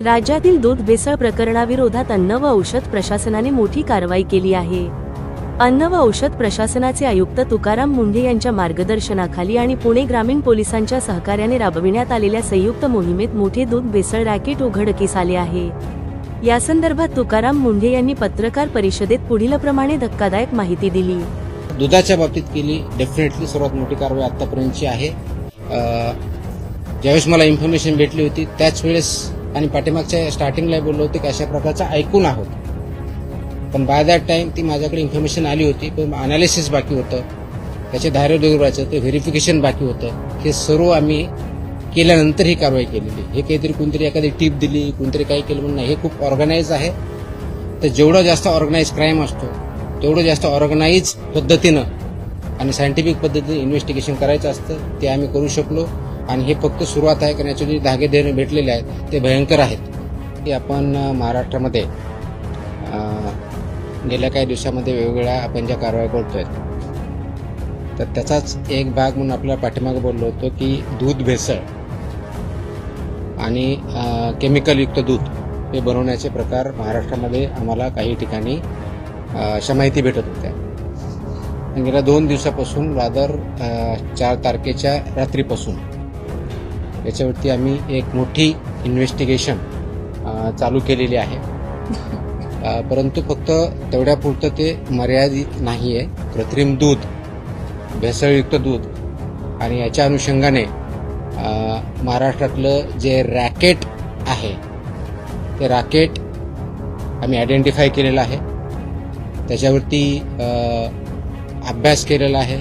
राज्यातील दूध भेसळ प्रकरणाविरोधात अन्न व औषध प्रशासनाने मोठी कारवाई केली आहे. अन्न व औषध प्रशासनाचे आयुक्त तुकाराम मुंढे यांच्या मार्गदर्शनाखाली आणि पुणे ग्रामीण पोलिसांच्या सहकार्याने राबविण्यात आलेल्या संयुक्त मोहिमेत मोठे दूध भेसळ रॅकेट उघडकीस आले आहे. यासंदर्भात तुकाराम मुंढे यांनी पत्रकार परिषदेत पुढीलप्रमाणे धक्कादायक माहिती दिली. दुधाच्या बाबतीत केली डेफिनेटली सर्वात मोठी कारवाई आतापर्यंतची आहे. ज्यावेळेस मला इन्फॉर्मेशन भेटली होती त्याच वेळेस आणि पाठीमागच्या स्टार्टिंगला बोललो होते की अशा प्रकारचं ऐकून आहोत, पण बाय दॅट टाइम ती माझ्याकडे इन्फॉर्मेशन आली होती, पण अनालिसिस बाकी होतं, त्याचे धारे दुराचं ते व्हेरिफिकेशन बाकी होतं. हे सर्व आम्ही केल्यानंतर ही कारवाई केलेली. हे काहीतरी कोणतरी एखादी टीप दिली, कोणतरी काही केलं म्हणून नाही. हे खूप ऑर्गनाइज आहे. तर जेवढं जास्त ऑर्गनाइज क्राईम असतो तेवढं जास्त ऑर्गनाइज पद्धतीनं आणि सायंटिफिक पद्धतीने इन्व्हेस्टिगेशन करायचं असतं. ते आम्ही करू शकलो आणि हे फक्त सुरुवात आहे, कारण याचे जे धागे देणे भेटलेले आहेत ते भयंकर आहेत. की आपण महाराष्ट्रामध्ये गेल्या काही दिवसामध्ये वेगवेगळ्या आपण ज्या कारवाई करतोय, तर त्याचाच एक भाग म्हणून आपल्याला पाठीमागे बोललो होतो की दूध भेसळ आणि केमिकलयुक्त दूध हे बनवण्याचे प्रकार महाराष्ट्रामध्ये आम्हाला काही ठिकाणी अशा माहिती भेटत होत्या. गेल्या 2 दिवसापासून रादर 4 तारखेच्या रात्रीपासून याच्यावरती आम्ही एक मोठी इन्व्हेस्टिगेशन चालू केलेली आहे. परंतु फक्त तेवढ्यापुरतं ते मर्यादित नाही आहे. कृत्रिम दूध, भेसळयुक्त दूध आणि याच्या अनुषंगाने महाराष्ट्रातलं जे रॅकेट आहे ते रॅकेट आम्ही आयडेंटिफाय केलेलं आहे. त्याच्यावरती अभ्यास केलेला आहे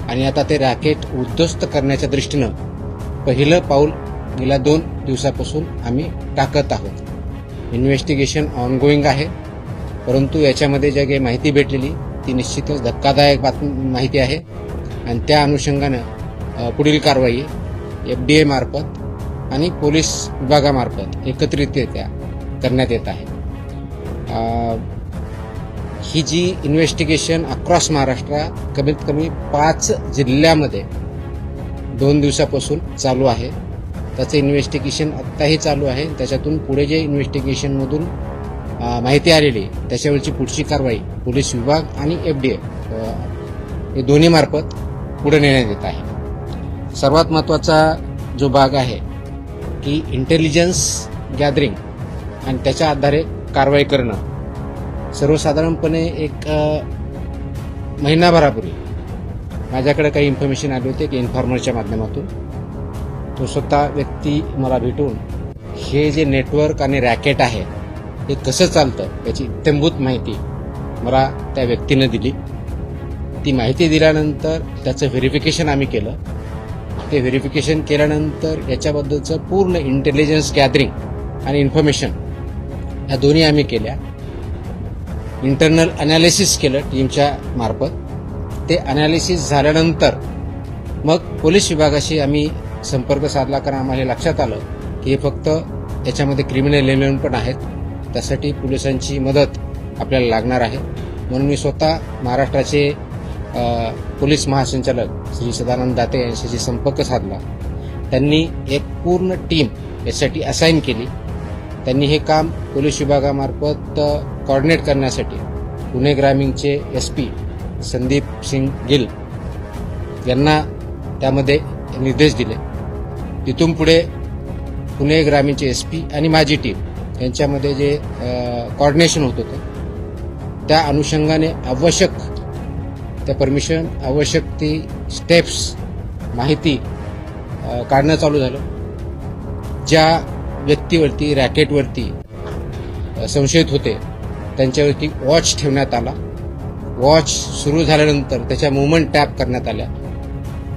आणि आता ते रॅकेट उद्ध्वस्त करण्याच्या दृष्टीनं पहिलं पाऊल गेल्या 2 दिवसापासून आम्ही टाकत आहोत. इन्व्हेस्टिगेशन ऑनगोईंग आहे, परंतु याच्यामध्ये ज्या काही माहिती भेटलेली ती निश्चितच धक्कादायक माहिती आहे आणि त्या अनुषंगानं पुढील कारवाई FDA मार्फत आणि पोलीस विभागामार्फत एकत्रितरित्या करण्यात येत आहे. ही जी इन्व्हेस्टिगेशन अक्रॉस महाराष्ट्र कमीत कमी 5 जिल्ह्यामध्ये 2 दिवसापासून चालू आहे. त्याचं इन्व्हेस्टिगेशन आत्ताही चालू आहे. त्याच्यातून पुढे जे इन्व्हेस्टिगेशनमधून माहिती आलेली त्याच्यावरची पुढची कारवाई पोलीस विभाग आणि FDA हे दोन्ही मार्फत पुढे नेण्यात येत आहे. सर्वात महत्त्वाचा जो भाग आहे की इंटेलिजन्स गॅदरिंग आणि त्याच्या आधारे कारवाई करणं. सर्वसाधारणपणे एक महिनाभरापूर्वी माझ्याकडे काही इन्फॉर्मेशन आली होती की इन्फॉर्मरच्या माध्यमातून तो स्वतः व्यक्ती मला भेटून हे जे नेटवर्क आणि रॅकेट आहे हे कसं चालतं याची इत्थंभूत माहिती मला त्या व्यक्तीनं दिली. ती माहिती दिल्यानंतर त्याचं व्हेरिफिकेशन आम्ही केलं. ते व्हेरिफिकेशन केल्यानंतर याच्याबद्दलचं पूर्ण इंटेलिजन्स गॅदरिंग आणि इन्फॉर्मेशन ह्या दोन्ही आम्ही केल्या. इंटरनल अनालिसिस केलं टीमच्या मार्फत. ते अनालिसिस झाल्यानंतर मग पोलीस विभागाशी आम्ही संपर्क साधला, कारण आम्हाला लक्षात आलं की हे फक्त याच्यामध्ये क्रिमिनल एलिमेंट पण आहेत. त्यासाठी पोलिसांची मदत आपल्याला लागणार आहे. म्हणून मी स्वतः महाराष्ट्राचे पोलीस महासंचालक श्री सदानंद दाते यांच्याशी संपर्क साधला. त्यांनी एक पूर्ण टीम यासाठी असाइन केली. त्यांनी हे काम पोलीस विभागामार्फत कोऑर्डिनेट करण्यासाठी पुणे ग्रामीणचे SP संदीप सिंग गिल यांना त्यामध्ये निर्देश दिले. तिथून पुढे पुणे ग्रामीणचे SP आणि माझी टीम यांच्यामध्ये जे कोऑर्डिनेशन होत होतं त्या अनुषंगाने आवश्यक त्या परमिशन, आवश्यक ती स्टेप्स, माहिती काढणं चालू झालं. ज्या व्यक्तीवरती, रॅकेटवरती संशयित होते त्यांच्यावरती वॉच ठेवण्यात आला. वॉच सुरू झाल्यानंतर त्याच्या मुवमेंट टॅप करण्यात आल्या.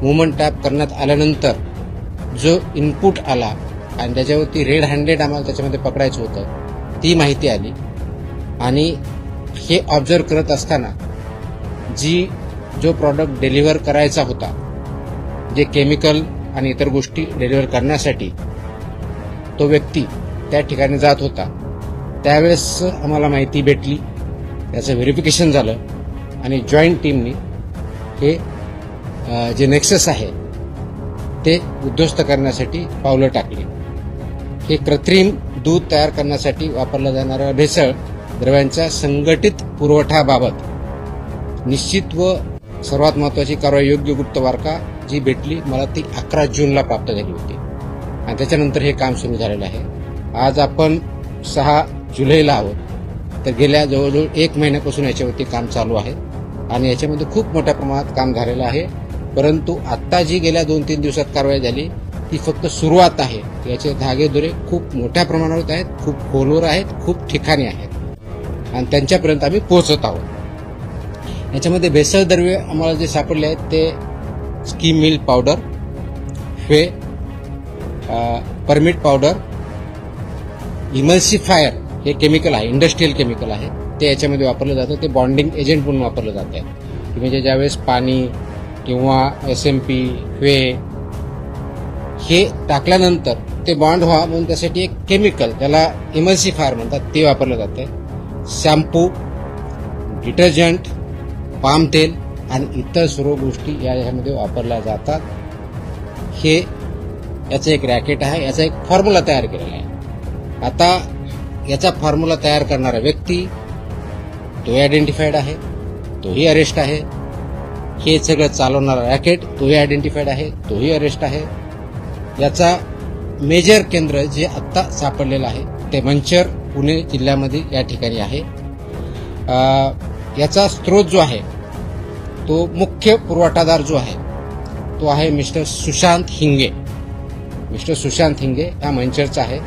मुवमेंट टॅप करण्यात आल्यानंतर जो इनपुट आला आणि त्याच्यावरती रेड हँडेड आम्हाला त्याच्यामध्ये पकडायचं होतं ती माहिती आली. आणि हे ऑब्झर्व करत असताना जो प्रॉडक्ट डिलिव्हर करायचा होता, जे केमिकल आणि इतर गोष्टी डिलिव्हर करण्यासाठी तो व्यक्ती त्या ठिकाणी जात होता, त्यावेळेस आम्हाला माहिती भेटली. त्याचं व्हेरिफिकेशन झालं आणि जॉईंट टीमनी हे जे नेक्सस आहे ते उद्ध्वस्त करण्यासाठी पावलं टाकली. हे कृत्रिम दूध तयार करण्यासाठी वापरल्या जाणाऱ्या भेसळ द्रव्यांच्या संघटित पुरवठ्याबाबत निश्चित व सर्वात महत्त्वाची कारवाई योग्य गुप्त वार्ता जी भेटली मला ती 11 जूनला प्राप्त झाली होती आणि त्याच्यानंतर हे काम सुरू झालेलं आहे. आज आपण 6 जुलैला आहोत, तर गेल्या जवळजवळ 1 महिन्यापासून याच्यावरती काम चालू आहे आणि याच्यामध्ये खूप मोठ्या प्रमाणात काम झालेलं आहे. परंतु आत्ता जी गेल्या 2-3 दिवसात कारवाई झाली ती फक्त सुरुवात आहे. याचे धागेदोरे खूप मोठ्या प्रमाणावर आहेत, खूप खोलवर आहेत, खूप ठिकाणी आहेत आणि त्यांच्यापर्यंत आम्ही पोहोचत आहोत. याच्यामध्ये भेसळ द्रव्य आम्हाला जे सापडले आहेत ते स्कीम मिल्क पावडर, फे, परमिट पावडर, इमल्सिफायर हे केमिकल आहे, इंडस्ट्रियल केमिकल आहे, ते याच्यामध्ये वापरलं जातं. ते बॉन्डिंग एजंट म्हणून वापरलं जात आहे. म्हणजे ज्यावेळेस पाणी किंवा SMP, फे हे टाकल्यानंतर ते बॉन्ड व्हावं म्हणून त्यासाठी एक केमिकल त्याला इमल्सिफायर म्हणतात ते वापरलं जातं. शॅम्पू, डिटर्जंट, पाम तेल आणि इतर सर्व गोष्टी यामध्ये वापरल्या जातात. हे याचं एक रॅकेट आहे, याचा एक फॉर्म्युला तयार केलेला आहे. आता याचा फॉर्म्युला तयार करणारा व्यक्ती तोही आयडेंटिफाईड आहे, तोही अरेस्ट आहे. हे सगळं चालवणारा रॅकेट तोही आयडेंटिफाईड आहे, तोही अरेस्ट आहे. याचा मेजर केंद्र जे आत्ता सापडलेलं आहे ते मंचर, पुणे जिल्ह्यामध्ये या ठिकाणी आहे. याचा स्रोत जो आहे तो मुख्य पुरवठादार जो आहे तो आहे मिस्टर सुशांत हिंगे. मिस्टर सुशांत हिंगे हा मंचरचा आहे.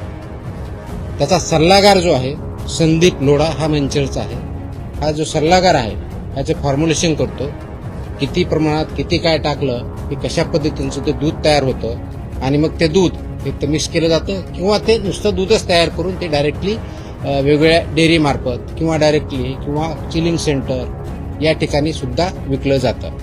त्याचा सल्लागार जो आहे संदीप लोढा हा मंचरचा आहे. हा जो सल्लागार आहे ह्याचे फॉर्म्युलेशन करतो, किती प्रमाणात किती काय टाकलं की कशा पद्धतीचं ते दूध तयार होतं आणि मग ते दूध एक तर मिक्स केलं जातं किंवा ते नुसतं दूधच तयार करून ते डायरेक्टली वेगवेगळ्या डेअरी मार्फत किंवा डायरेक्टली किंवा चिलिंग सेंटर या ठिकाणी सुद्धा विकलं जातं.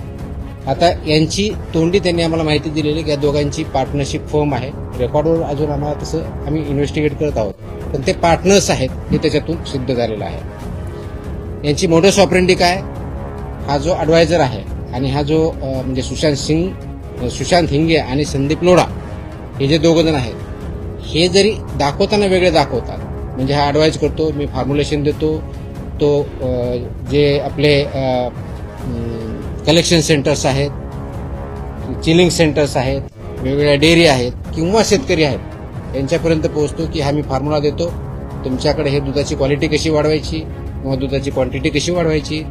आता यांची तोंडी त्यांनी आम्हाला माहिती दिलेली की या दोघांची पार्टनरशिप फर्म आहे. रेकॉर्डवर अजून आम्हाला तसं आम्ही इन्व्हेस्टिगेट करत आहोत, पण ते पार्टनर्स आहेत हे त्याच्यातून सिद्ध झालेलं आहे. यांची मोडस ऑपरेंडी काय, हा जो ॲडवायझर आहे आणि हा जो म्हणजे सुशांत हिंगे आणि संदीप लोढा हे जे दोघं जण आहेत हे जरी दाखवताना वेगळे दाखवतात. म्हणजे हा ॲडवाइज करतो, मी फॉर्म्युलेशन देतो, तो जे आपले कलेक्शन सेंटर्स आहेत, चिलिंग सेंटर्स आहेत, वेगवेगळ्या डेअरी आहेत किंवा शेतकरी आहेत यांच्यापर्यंत पोहोचतो की हा मी फॉर्म्युला देतो, तुमच्याकडे हे दुधाची क्वालिटी कशी वाढवायची किंवा दुधाची क्वांटिटी कशी वाढवायची,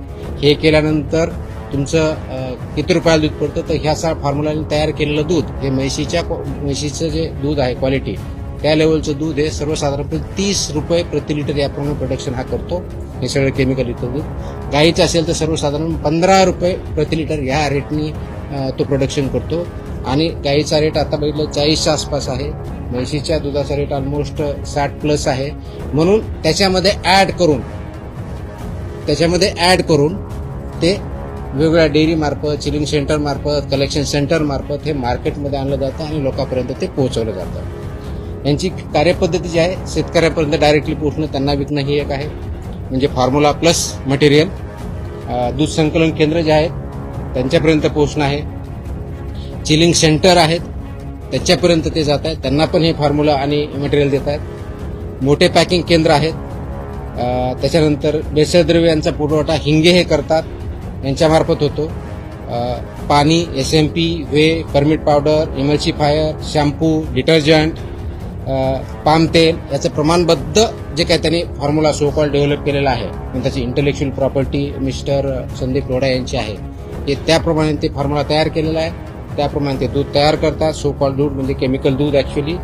हे केल्यानंतर तुमचं किती रुपयाला दूध पडतं. तर ह्या फॉर्म्युलाने तयार केलेलं दूध हे म्हशीचं जे दूध आहे क्वालिटी त्या लेवलचं दूध हे सर्वसाधारणपणे 30 रुपये प्रति लिटर याप्रमाणे प्रोडक्शन हा करतो. हे सगळं केमिकल युक्त दूध. गाईचं असेल तर सर्वसाधारण 15 रुपये प्रति लिटर ह्या रेटनी तो प्रोडक्शन करतो आणि गाईचा रेट आता बघितलं 40च्या आसपास आहे. म्हशीच्या दुधाचा रेट ऑलमोस्ट 60+ आहे. म्हणून त्याच्यामध्ये ऍड करून ते वेगवेगळ्या डेअरी मार्फत, चिलिंग सेंटर मार्फत, कलेक्शन सेंटर मार्फत हे मार्केटमध्ये आणलं जातं आणि लोकांपर्यंत ते पोहोचवलं जातं. यांची कार्यपद्धती जी आहे शेतकऱ्यापर्यंत डायरेक्टली पोहोचणं, त्यांना विकणं ही एक आहे. म्हणजे फॉर्म्युला प्लस मटेरियल, दूध संकलन केंद्र जे आहेत त्यांच्यापर्यंत पोहोचणं आहे. चिलिंग सेंटर आहेत त्याच्यापर्यंत ते जात आहेत, त्यांना पण हे फॉर्म्युला आणि मटेरियल देत आहेत. मोठे पॅकिंग केंद्र आहेत. त्याच्यानंतर भेसळद्रव्य यांचा पुरवठा हिंगे हे करतात, यांच्यामार्फत होतो. पाणी, SMP, whey, permeate powder, emulsifier, shampoo, detergent, palm तेल याचं प्रमाणबद्ध जे काही त्यांनी फॉर्म्युला सो कॉल डेव्हलप केलेला आहे, पण त्याची intellectual property mister Sandeep Lodha यांची आहे. हे त्याप्रमाणे ते फॉर्म्युला तयार केलेला आहे, त्याप्रमाणे ते दूध तयार करतात. सो कॉल दूध म्हणजे केमिकल दूध ॲक्च्युली,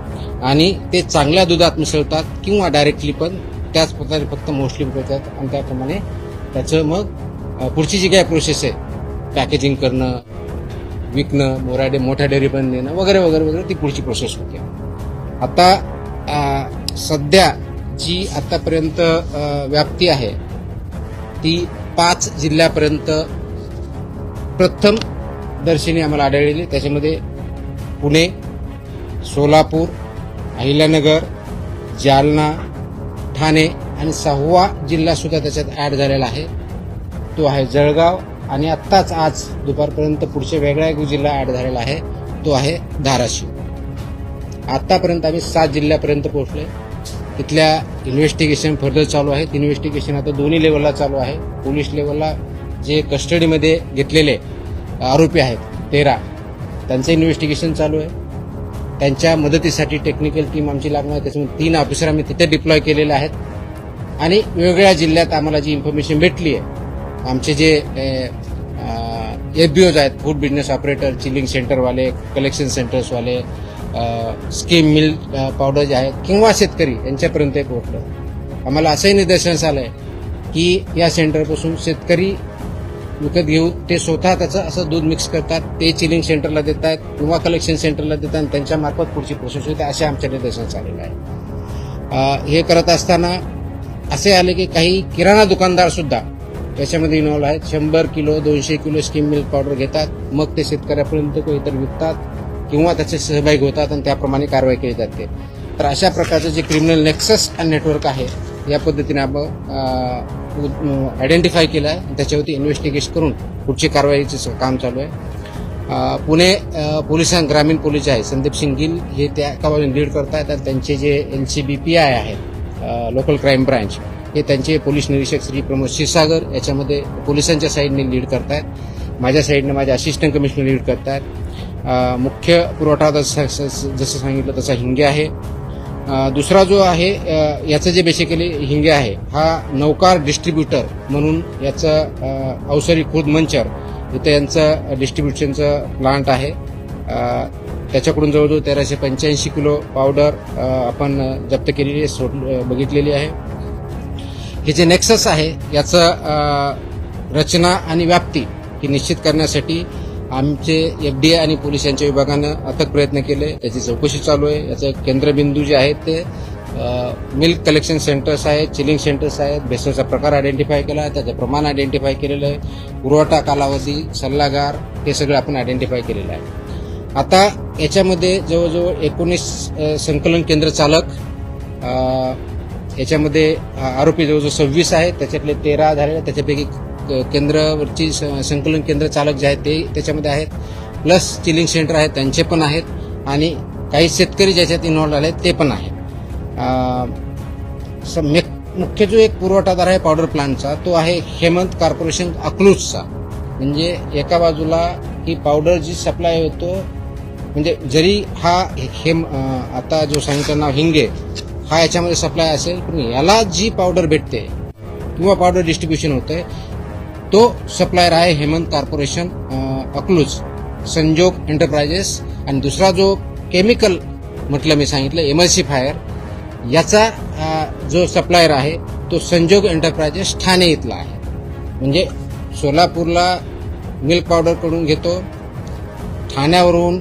आणि ते चांगल्या दुधात मिसळतात किंवा डायरेक्टली पण त्याच प्रकारे फक्त मोस्टली विकतात आणि त्याप्रमाणे त्याचं मग पुढची जी काही प्रोसेस आहे पॅकेजिंग करणं, विकणं, मोठ्या डेअरी पण देणं वगैरे वगैरे वगैरे ती पुढची प्रोसेस होते. आता सध्या जी आतापर्यंत व्याप्ती आहे ती 5 जिल्ह्यापर्यंत प्रथम दर्शनी आम्हाला आढळलेली. त्याच्यामध्ये पुणे, सोलापूर, अहिल्यानगर, जालना, ठाणे आणि 6वा जिल्हा सुद्धा त्याच्यात ऍड झालेला आहे. तो आहे जळगाव. आणि आत्ताच आज दुपारपर्यंत पुढचे वेगळा एक जिल्हा ऍड झालेला आहे, तो आहे धाराशिव. आतापर्यंत आम्ही 7 जिल्ह्यापर्यंत पोहोचलोय. तिथल्या इन्व्हेस्टिगेशन फर्दर चालू आहेत. इन्व्हेस्टिगेशन आता दोन्ही लेवलला चालू आहे. पोलीस लेवलला जे कस्टडीमध्ये घेतलेले आरोपी आहेत 13 त्यांचं इन्व्हेस्टिगेशन चालू आहे. त्यांच्या मदतीसाठी टेक्निकल टीम आमची लागणार आहे. त्याच्यामुळे 3 ऑफिसर आम्ही तिथे डिप्लॉय केलेले आहेत. आणि वेगवेगळ्या जिल्ह्यात आम्हाला जी इन्फॉर्मेशन भेटली आहे, आमचे जे FBOs आहेत, फूड बिझनेस ऑपरेटर, चिलिंग सेंटरवाले, कलेक्शन सेंटर्सवाले, स्कीम मिल्क पावडर जे आहेत किंवा शेतकरी यांच्यापर्यंत एक पोहोचलं. आम्हाला असंही निदर्शनास आलं आहे की या सेंटरपासून शेतकरी विकत घेऊन ते स्वतः त्याचं असं दूध मिक्स करतात, ते चिलिंग सेंटरला देत आहेत किंवा कलेक्शन सेंटरला देतात आणि त्यांच्यामार्फत पुढची प्रोसेस होते, असे आमच्या निदर्शनास आलेलं आहे. हे करत असताना असे आले की काही किराणा दुकानदार सुद्धा याच्यामध्ये इन्व्हॉल्व आहेत. 100 kilo 200 kilo scheme milk powder घेतात, मग ते शेतकऱ्यापर्यंत किंवा इतर विकतात किंवा त्याचे सहभागी होतात आणि त्याप्रमाणे कारवाई केली जाते. तर अशा प्रकारचं जे क्रिमिनल नेक्सस आणि नेटवर्क आहे या पद्धतीने आपण आयडेंटिफाय केलं आहे. त्याच्यावरती इन्व्हेस्टिगेशन करून पुढची कारवाईचं काम चालू आहे. पुणे ग्रामीण पोलीस जे आहे संदीप सिंग गिल हे त्या कामाला लीड करतात आणि त्यांचे जे LCBPI आहेत लोकल क्राईम ब्रांच हे त्यांचे पोलीस निरीक्षक श्री प्रमोद क्षीरसागर याच्यामध्ये पोलिसांच्या साईडने लीड करतायत. माझ्या साईडने माझे असिस्टंट कमिशनर लीड करतायत. मुख्य पुरवठा जसं सांगितलं तसा हिंगे आहे. दुसरा जो आहे याचं जे बेसिकली हिंगे आहे हा नौकार डिस्ट्रीब्युटर म्हणून याचं अवसरी खुर्द मंचर इथं यांचं डिस्ट्रीब्युशनचं प्लांट आहे. त्याच्याकडून जवळजवळ 1385 किलो पावडर आपण जप्त केलेली बघितलेली आहे. हे जे नेक्सस आहे याचं रचना आणि व्याप्ती ही निश्चित करण्यासाठी आमचे FDI आणि पोलीस यांच्या विभागानं अथक प्रयत्न केले. त्याची चौकशी चालू आहे. याचं केंद्रबिंदू जे आहेत ते मिल्क कलेक्शन सेंटर्स आहेत, चिलिंग सेंटर्स आहेत. भेसळचा प्रकार आयडेंटिफाय केला आहे, त्याचं प्रमाण आयडेंटिफाय केलेलं आहे, पुरवठा कालावधी, सल्लागार हे सगळं आपण आयडेंटिफाय केलेलं आहे. आता याच्यामध्ये जवळजवळ 19 संकलन केंद्र चालक, याच्यामध्ये आरोपी जवळजवळ 26 आहेत, त्याच्यातले 13 झालेले. त्याच्यापैकी केंद्रावरची संकलन केंद्र चालक जे आहेत ते त्याच्यामध्ये आहेत, प्लस चिलिंग सेंटर आहेत त्यांचे पण आहेत आणि काही शेतकरी ज्याच्यात इन्व्हॉल्व आले ते पण आहेत. मुख्य जो एक पुरवठादार आहे पावडर प्लांटचा तो आहे हेमंत कॉर्पोरेशन अकलूजचा. म्हणजे एका बाजूला ही पावडर जी सप्लाय होतो, म्हणजे जरी हा आता जो सांगितलं नाव हिंगे हा याच्यामध्ये सप्लाय असेल, पण याला जी पावडर भेटते किंवा पावडर डिस्ट्रीब्युशन होते तो सप्लायर आहे हेमंत कॉर्पोरेशन अकलूज, संजोग एंटरप्राइजेस. आणि दुसरा जो केमिकल म्हटलं मी सांगितलं एमल्सिफायर, याचा जो सप्लायर आहे तो संजोग एंटरप्राइजेस ठाणे इथला आहे. म्हणजे सोलापूरला मिल्क पावडर कडून घेतो, ठाण्यावरून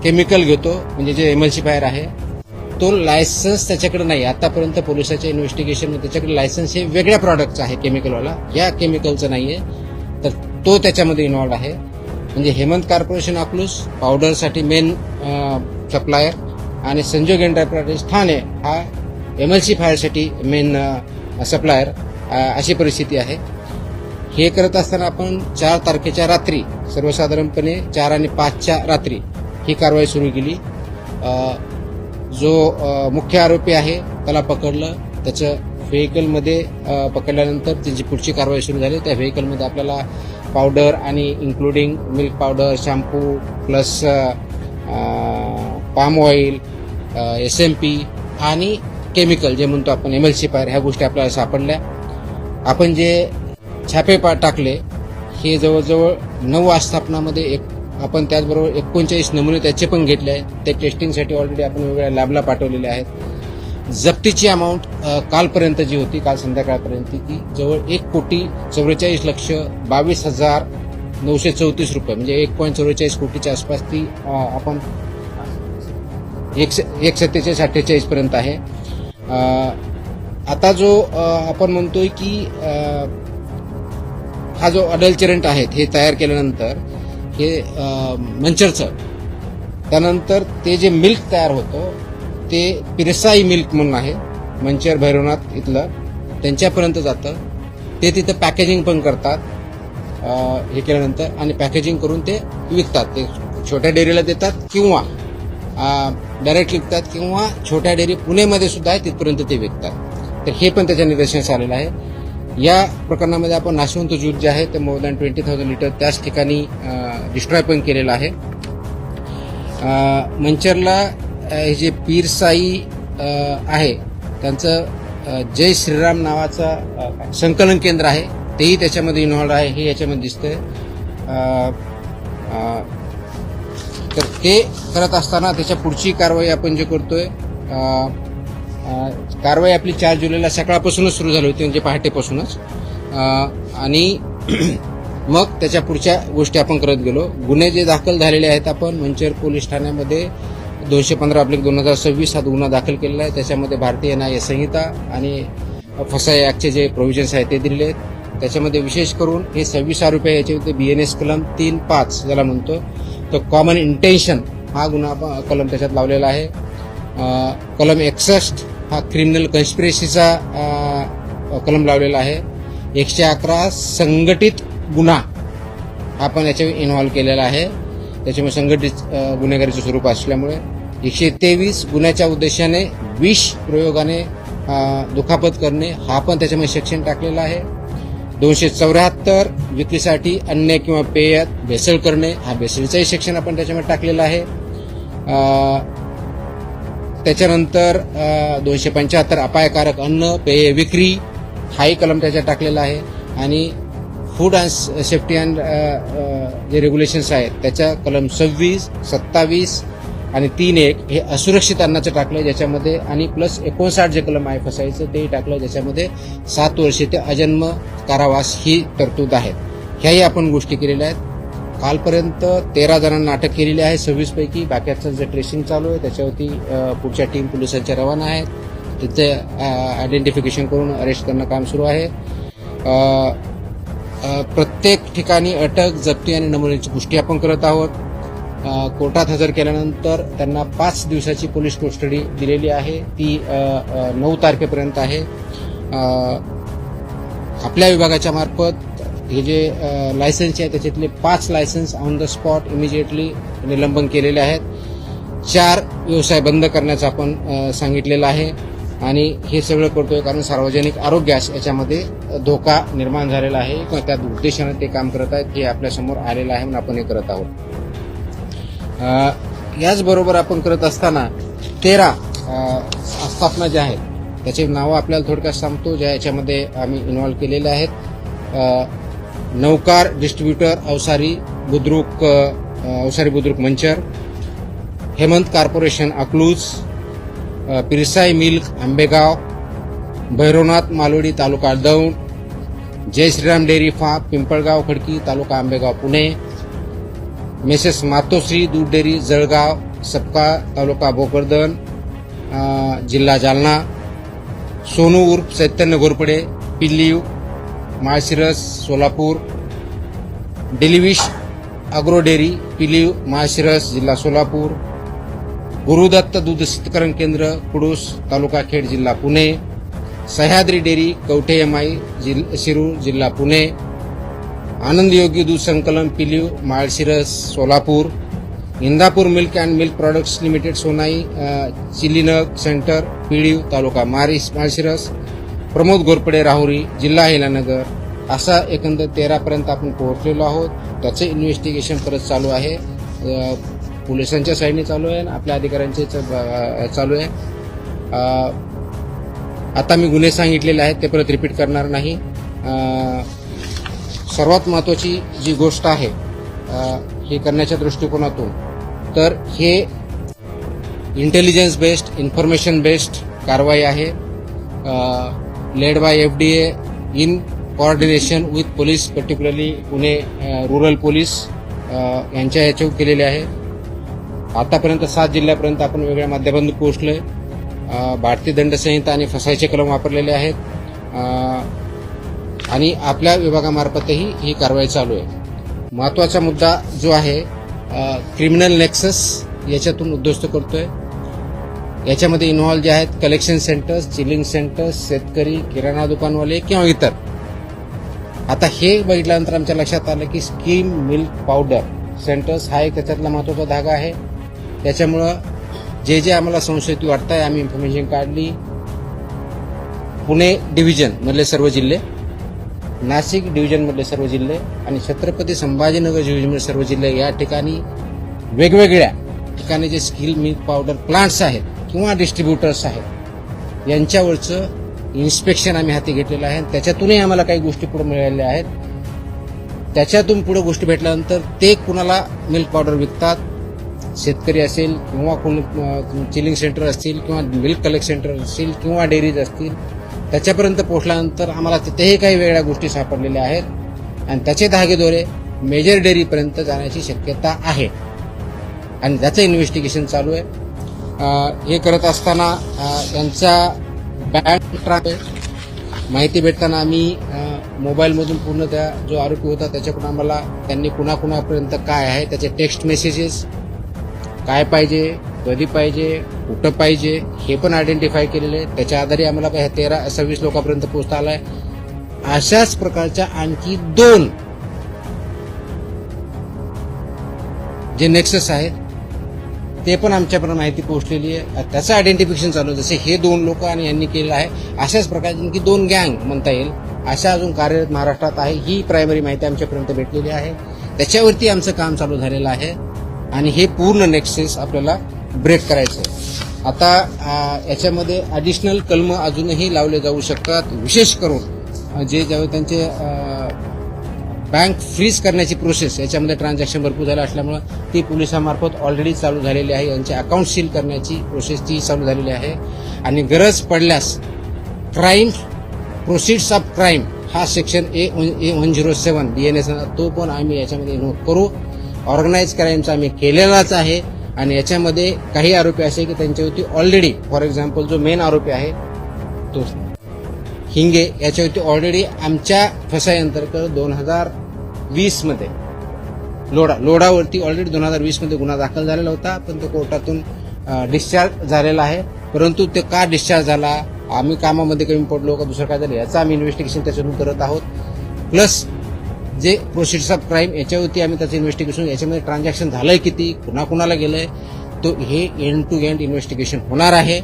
केमिकल घेतो म्हणजे जे एमल्सिफायर आहे तो लायसन्स त्याच्याकडे नाही. आतापर्यंत पोलिसाच्या इन्व्हेस्टिगेशन त्याच्याकडे लायसन्स हे वेगळ्या प्रॉडक्टचं आहे केमिकलवाला, या केमिकलचं नाहीये, तर तो त्याच्यामध्ये इन्व्हॉल्व आहे. म्हणजे हेमंत कॉर्पोरेशन अकलूज पावडरसाठी मेन सप्लायर आणि संजोग एंटरप्राइजेस ठाणे हा एमल्सिफायरसाठी मेन सप्लायर, अशी परिस्थिती आहे. हे करत असताना आपण 4 तारखेच्या रात्री सर्वसाधारणपणे 4 आणि 5च्या रात्री ही कारवाई सुरू केली. जो मुख्य आरोपी आहे त्याला पकडलं, त्याचं व्हेकलमध्ये पकडल्यानंतर त्याची पुढची कारवाई सुरू झाली. त्या व्हेकलमध्ये आपल्याला पावडर आणि including milk powder, shampoo plus palm oil, SMP आणि केमिकल जे म्हणतो आपण एमल्सिफायर, ह्या गोष्टी आपल्याला सापडल्या. आपण जे छापे टाकले हे जवळजवळ 9 आस्थापनामध्ये आपण त्याचबरोबर 39 नमुने त्याचे पण घेतले आहेत. ते टेस्टिंगसाठी ऑलरेडी आपण वेगवेगळ्या लॅबला पाठवलेले आहेत. जप्तीची अमाऊंट कालपर्यंत जी होती, काल संध्याकाळपर्यंत ती जवळ 1,44,22,934 रुपये, म्हणजे 1.44 कोटीच्या आसपास ती आपण 1,47,48 पर्यंत आहे. आता जो आपण म्हणतोय की हा जो अडल्चरंट आहेत हे तयार केल्यानंतर हे मंचरचं, त्यानंतर ते जे मिल्क तयार होतं ते पिरसाई मिल्क म्हणून आहे मंचर भैरवनाथ इथलं, त्यांच्यापर्यंत जातं. ते तिथं पॅकेजिंग पण करतात हे केल्यानंतर, आणि पॅकेजिंग करून ते विकतात. ते छोट्या डेअरीला देतात किंवा डायरेक्ट विकतात किंवा छोट्या डेअरी पुणेमध्ये सुद्धा आहे तिथपर्यंत ते विकतात. तर हे पण त्याच्या निदर्शनास आलेलं आहे. या प्रकरणामध्ये आपण नाशवंत ज्यूस जे आहे ते मोर दॅन 20,000 लिटर त्याच ठिकाणी डिस्ट्रॉय पण केलेलं आहे. मंचरला हे जे पीर साई आहे त्यांचं जय श्रीराम नावाचं संकलन केंद्र आहे तेही त्याच्यामध्ये इन्व्हॉल्व आहे हे याच्यामध्ये दिसतंय. तर ते करत असताना त्याच्या पुढची कारवाई आपण जे करतोय कारवाई आपली 4 जुलैला सकाळपासूनच सुरू झाली होती म्हणजे पहाटेपासूनच आणि मग त्याच्या पुढच्या गोष्टी आपण करत गेलो. गुन्हे जे दाखल झालेले आहेत आपण मंचर पोलीस ठाण्यामध्ये 215/2026 हा गुन्हा दाखल केलेला आहे. त्याच्यामध्ये भारतीय न्याय संहिता आणि फसाई ऍक्टचे जे प्रोव्हिजन्स आहेत ते दिलेले आहेत. त्याच्यामध्ये विशेष करून हे 26 आरोपी आहे याच्यामध्ये BNS कलम 3(5) ज्याला म्हणतो तो कॉमन इंटेन्शन हा गुन्हा कलम त्याच्यात लावलेला आहे. कलम 61 हा क्रिमिनल कन्स्पिरेसीचा कलम लावलेला आहे. 111 संघटित गुन्हा हा पण याच्यावर इन्व्हॉल्व केलेला आहे. त्याच्यामुळे संघटित गुन्हेगारीचं स्वरूप असल्यामुळे 123 गुन्ह्याच्या उद्देशाने विष प्रयोगाने दुखापत करणे हा पण त्याच्यामध्ये सेक्शन टाकलेला आहे. 274 विक्रीसाठी अन्न किंवा पेयात भेसळ करणे हा भेसळीचाही सेक्शन आपण त्याच्यामध्ये टाकलेला आहे. त्याच्यानंतर 275 अपायकारक अन्न पेय विक्री हाही कलम त्याच्यात टाकलेला आहे. आणि फूड अँड सेफ्टी अँड जे रेग्युलेशन्स आहेत त्याच्या कलम 26, 27 आणि 3(1) हे असुरक्षित अन्नाचं टाकलं ज्याच्यामध्ये आणि प्लस 59 जे कलम आहे फसायचं तेही टाकलं ज्याच्यामध्ये 7 वर्षे ते अजन्म कारावास ही तरतूद आहेत. ह्याही आपण गोष्टी केलेल्या आहेत. कालपर्यंत 13 जणांना अटक केलेली आहे 26 पैकी. बाकीचं जे ट्रेसिंग चालू आहे त्याच्यावरती पुढच्या टीम पोलिसांच्या रवाना आहेत. तिथे आयडेंटिफिकेशन करून अरेस्ट करणं काम सुरू आहे. प्रत्येक ठिकाणी अटक जप्ती आणि नमुन्याची पुष्टी आपण करत आहोत. कोर्टात हजर केल्यानंतर त्यांना 5 दिवसाची पोलीस कस्टडी दिलेली आहे. ती 9 तारखेपर्यंत आहे. आपल्या विभागाच्या मार्फत हे जे लायसन्स आहे त्याच्यातले 5 licence on the spot immediately निलंबन केलेले आहेत. 4 व्यवसाय बंद करण्याचं आपण सांगितलेलं आहे. आणि हे सगळं करतोय कारण सार्वजनिक आरोग्यास याच्यामध्ये धोका निर्माण झालेला आहे किंवा त्या उद्देशाने ते काम करत आहेत हे आपल्यासमोर आलेलं आहे म्हणून आपण हे करत आहोत. याचबरोबर आपण करत असताना 13 आस्थापना ज्या आहेत त्याची नावं आपल्याला थोडक्यात सांगतो ज्या याच्यामध्ये आम्ही इन्व्हॉल्व केलेले आहेत. Naukar distributor Avsari Budruk Manchar, Hemant corporation Akluj, Pirsai milk Ambegaon, Bhairavnath Malodi taluka Daund, Jay Shriram dairy farm Pimpalgaon Khadki taluka Ambegaon Pune, Mrs Matoshri दूध डेअरी जळगाव सपका तालुका भोकरदन जिल्हा जालना, सोनू उर्फ Chaitanya Ghorpade Piliv Malshiras Solapur, Delivish agro dairy Piliv Malshiras जिल्हा सोलापूर, गुरुदत्त दूध शीतकरण केंद्र कुडूस तालुका खेड जिल्हा पुणे, सह्याद्री डेअरी कवठे MI शिरूर जिल्हा पुणे, आनंद योगी दूध संकलन Piliv Malshiras Solapur, Indapur milk and milk products limited Sonai chilling centre Piliv taluka Malshiras, Pramod Ghorpade Rahuri जिल्हा हिलानगर. असा एकंदर 13 पर्यंत आपण पोहोचलेलो आहोत. त्याचे इन्व्हेस्टिगेशन परत चालू आहे. पोलिसांच्या साईडने चालू आहे आणि आपल्या अधिकाऱ्यांचे चालू आहे. आता मी गुन्हे सांगितलेले आहेत ते परत रिपीट करणार नाही. सर्वात महत्त्वाची जी गोष्ट आहे हे करण्याच्या दृष्टिकोनातून तर हे इंटेलिजन्स बेस्ड इन्फॉर्मेशन बेस्ड कारवाई आहे. Led by FDA in coordination with police particularly Pune rural police यांच्या ह्याच्यावर केलेले आहे. आतापर्यंत 7 जिल्ह्यापर्यंत आपण वेगळ्या माध्यमातून पोहोचलोय. भारतीय दंड संहिता आणि फसाईचे कलम वापरलेले आहेत आणि आपल्या विभागामार्फतही ही कारवाई चालू आहे. महत्त्वाचा मुद्दा जो आहे क्रिमिनल नेक्सस याच्यातून उद्ध्वस्त करतोय. याच्यामध्ये इन्व्हॉल्व जे आहेत कलेक्शन सेंटर्स, चिलिंग सेंटर्स, शेतकरी, किराणा दुकानवाले किंवा इतर. आता हे बघितल्यानंतर आमच्या लक्षात आलं की स्कीम मिल्क पावडर सेंटर्स हा एक त्याच्यातला महत्त्वाचा धागा आहे. त्याच्यामुळं जे जे आम्हाला संशयित वाटत आहे आम्ही इन्फॉर्मेशन काढली. पुणे डिव्हिजन मधले सर्व जिल्हे, नाशिक डिव्हिजन मधले सर्व जिल्हे आणि छत्रपती संभाजीनगर डिव्हिजन मधले सर्व जिल्हे या ठिकाणी वेगवेगळ्या ठिकाणी जे स्किल मिल्क पावडर प्लांट्स आहेत किंवा डिस्ट्रीब्युटर्स आहेत यांच्यावरचं इन्स्पेक्शन आम्ही हाती घेतलेलं आहे. त्याच्यातूनही आम्हाला काही गोष्टी पुढे मिळालेल्या आहेत. त्याच्यातून पुढे गोष्टी भेटल्यानंतर ते कुणाला मिल्क पावडर विकतात, शेतकरी असेल किंवा कोण चिलिंग सेंटर असतील किंवा मिल्क कलेक्ट सेंटर असतील किंवा डेअरीज असतील, त्याच्यापर्यंत पोहोचल्यानंतर आम्हाला तिथेही काही वेगळ्या गोष्टी सापडलेल्या आहेत आणि त्याचे धागेदोरे मेजर डेअरीपर्यंत जाण्याची शक्यता आहे आणि त्याचं इन्व्हेस्टिगेशन चालू आहे. हे करत असताना यांचा बँक ट्रान्सफर माहिती भेटताना आम्ही मोबाईलमधून पूर्ण त्या जो आरोपी होता त्याच्याकडून आम्हाला त्यांनी कुणाकुणापर्यंत काय आहे त्याचे टेक्स्ट मेसेजेस, काय पाहिजे, कधी पाहिजे, कुठं पाहिजे हे पण आयडेंटिफाय केलेले आहे. त्याच्या आधारे आम्हाला 13-26 लोकांपर्यंत पोहोचता आलाय. अशाच प्रकारच्या आणखी 2 जे नेक्सस आहेत ते पण आमच्यापर्यंत माहिती पोहोचलेली आहे. त्याचं आयडेंटिफिकेशन चालू आहे. जसे हे 2 लोक आणि यांनी केलेलं आहे अशाच प्रकारची आणखी 2 गँग म्हणता येईल अशा अजून कार्यरत महाराष्ट्रात आहे. ही प्रायमरी माहिती आमच्यापर्यंत भेटलेली आहे. त्याच्यावरती आमचं काम चालू झालेलं आहे आणि हे पूर्ण नेक्सेस आपल्याला ब्रेक करायचं आहे. आता याच्यामध्ये ॲडिशनल कलम अजूनही लावले जाऊ शकतात. विशेष करून जे ज्यावेळी त्यांचे बँक फ्रीज करण्याची प्रोसेस याच्यामध्ये ट्रान्झॅक्शन भरपूर झालं असल्यामुळं ती पोलिसांमार्फत ऑलरेडी चालू झालेली आहे. यांचे अकाउंट सील करण्याची प्रोसेस ती चालू झालेली आहे आणि गरज पडल्यास क्राईम प्रोसिड्स ऑफ क्राईम हा सेक्शन A107 BNS तो पण आम्ही याच्यामध्ये इन्व्होल्व करू. ऑर्गनाइज क्राईमचा आम्ही केलेलाच आहे आणि याच्यामध्ये काही आरोपी असे की त्यांच्यावरती ऑलरेडी फॉर एक्झाम्पल जो मेन आरोपी आहे तो हिंगे याच्यावरती ऑलरेडी आमच्या फसाई अंतर्गत 2020 मध्ये लोडावरती ऑलरेडी 2020 मध्ये गुन्हा दाखल झालेला होता, पण तो कोर्टातून डिस्चार्ज झालेला आहे. परंतु ते का डिस्चार्ज झाला, आम्ही कामामध्ये कमी पडलो का दुसरं काय झालं याचं आम्ही इन्व्हेस्टिगेशन त्याच्यातून करत आहोत. प्लस जे प्रोसिड्स ऑफ क्राईम याच्यावरती आम्ही त्याचं इन्व्हेस्टिगेशन, याच्यामध्ये ट्रान्झॅक्शन झालंय किती, कुणाकुणाला गेलंय, तो हे एंड टू एंड इन्व्हेस्टिगेशन होणार आहे.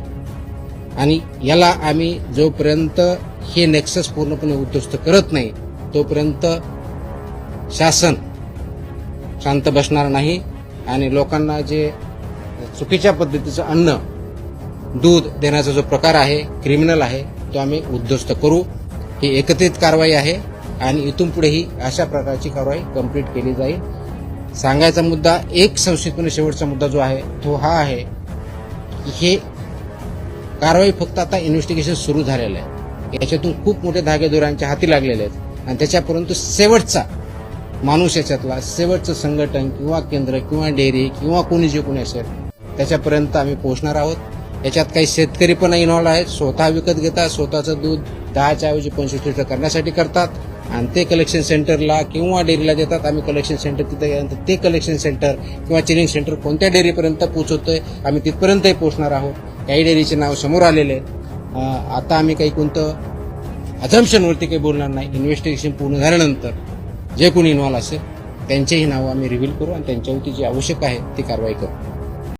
आणि याला आम्ही जोपर्यंत हे नेक्सस पूर्णपणे उद्ध्वस्त करत नाही तोपर्यंत शासन शांत बसणार नाही आणि लोकांना जे चुकीच्या पद्धतीचं अन्न दूध देण्याचा जो प्रकार आहे क्रिमिनल आहे तो आम्ही उद्ध्वस्त करू. ही एकत्रित कारवाई आहे आणि इथून पुढेही अशा प्रकारची कारवाई कंप्लीट केली जाईल. सांगायचा मुद्दा एक संक्षिप्तपणे शेवटचा मुद्दा जो आहे तो हा आहे की हे कारवाई फक्त आता इन्व्हेस्टिगेशन सुरू झालेलं आहे. याच्यातून खूप मोठे धागेदोऱ्यांच्या हाती लागलेले आहेत आणि त्याच्यापर्यंत शेवटचा माणूस याच्यातला शेवटचं संघटन किंवा केंद्र किंवा डेअरी किंवा कोणी जे कोणी असेल त्याच्यापर्यंत आम्ही पोहोचणार आहोत. याच्यात काही शेतकरी पण इन्व्हॉल्व आहेत. स्वतः विकत घेतात, स्वतःचं दूध 10च्या ऐवजी 25 लिटर करण्यासाठी करतात आणि ते कलेक्शन सेंटरला किंवा डेअरीला देतात. आम्ही कलेक्शन सेंटर तिथे गेल्यानंतर ते कलेक्शन सेंटर किंवा चिलिंग सेंटर कोणत्या डेअरीपर्यंत पोहोचवतोय आम्ही तिथपर्यंतही पोहोचणार आहोत. काही डेअरीचे नाव समोर आलेले आहेत. आता आम्ही काही कोणतं अझम्पशनवरती काही बोलणार नाही. इन्व्हेस्टिगेशन पूर्ण झाल्यानंतर जे कोणी इन्व्हॉल्व असेल त्यांचेही नावं आम्ही रिव्हील करू आणि त्यांच्यावरती जी आवश्यक आहे ती कारवाई करू.